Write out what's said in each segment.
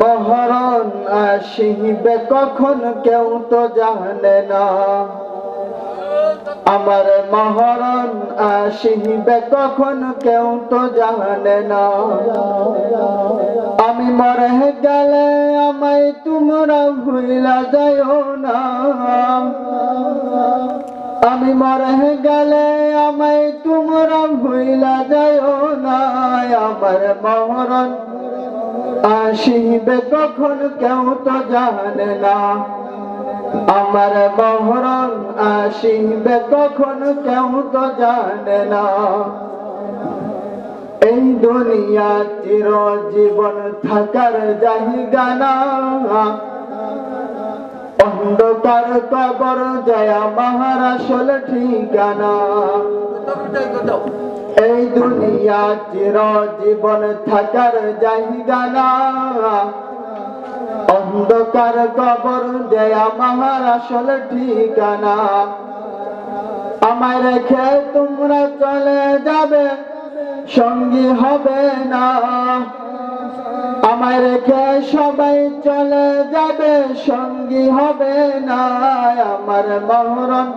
মহরণ আসিবে কখন কেউ তো জানে না। আমার মহরণ আসিবে কখন কেউ তো জানে না। আমি মরে গেলে আমায় তোমরা ভুইলা যাইও না। আমি মরে গেলে আমায় তোমরা ভুইলা যাইও না। আমার মহরণ আসিবে কখন কেউ তো জানে না। আমার মহরণ আসিবে কখন কেউ তো জানে না। এই দুনিয়া চিরজীবন থাকার জায়গা না। অন্ধকার কবর যায় আমার আসল ঠিকানা। এই দুনিয়া চিরজীবন থাকার জায়গা না। অন্ধকার কবর যে আমার আসল ঠিকানা। আমায় রেখে তোমরা চলে যাবে, সঙ্গী হবে না। আমায় রেখে সবাই চলে যাবে, সঙ্গী হবে না। আমার মহরণ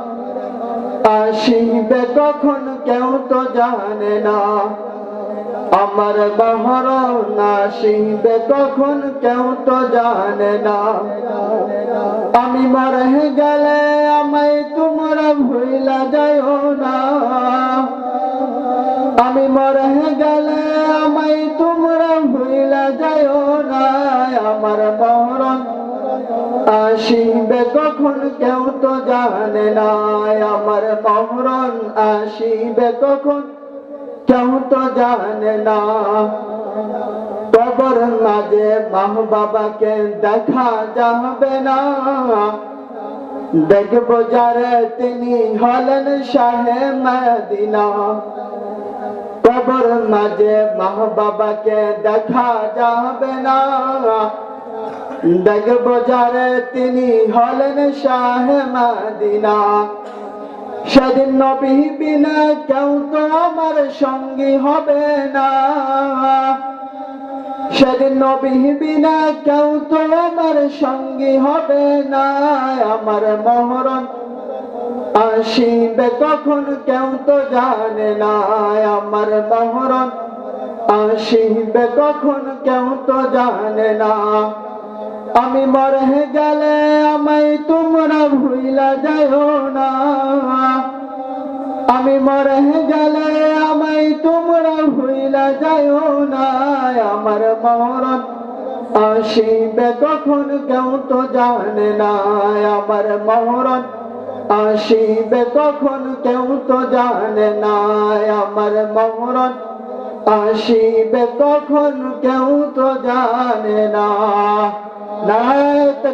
আসিবে কখন কেউ তো জানে না। আমার মহরণ আসিবে কখন কেউ তো জানে না। আমি মরে গেলে আমায় তোমরা ভুইলা যাইও না। আমি মরে গেলে আমায় তোমরা ভুইলা যাইও না। আমার মহরণ আসিবে কখন কেউ তো জানে না। আমার মহরণ আসিবে কখন কেউ তো জানে না। কবর মাঝে মা বাবাকে দেখা যাবে না। দেখব যারে তিনি হলেন শাহে মদিনা। কবর মাঝে মা বাবাকে দেখা যাবে না। দেখব যারে তিনি হলেন শাহে মদিনা। সেদিন নবী বিনা কেউ তো আমার সঙ্গী হবে না। সেদিন নবী বিনা কেউ তো আমার সঙ্গী হবে না। আমার মহরণ আসিবে কখন কেউ তো জানে না। আমার মহরণ আসিবে কখন কেউ তো জানে না। আমি মরে গেলে আমায় তোমরা ভুইলা যাইও না। আমি মরে গেলে আমায় তোমরা ভুইলা যাইও না। আমার মহরণ আসিবে কখন কেউ তো জানে না। আমার মহরণ আসিবে কখন কেউ তো জানে না। আমার মহরণ আসিবে কখন কেউ তো জানে না।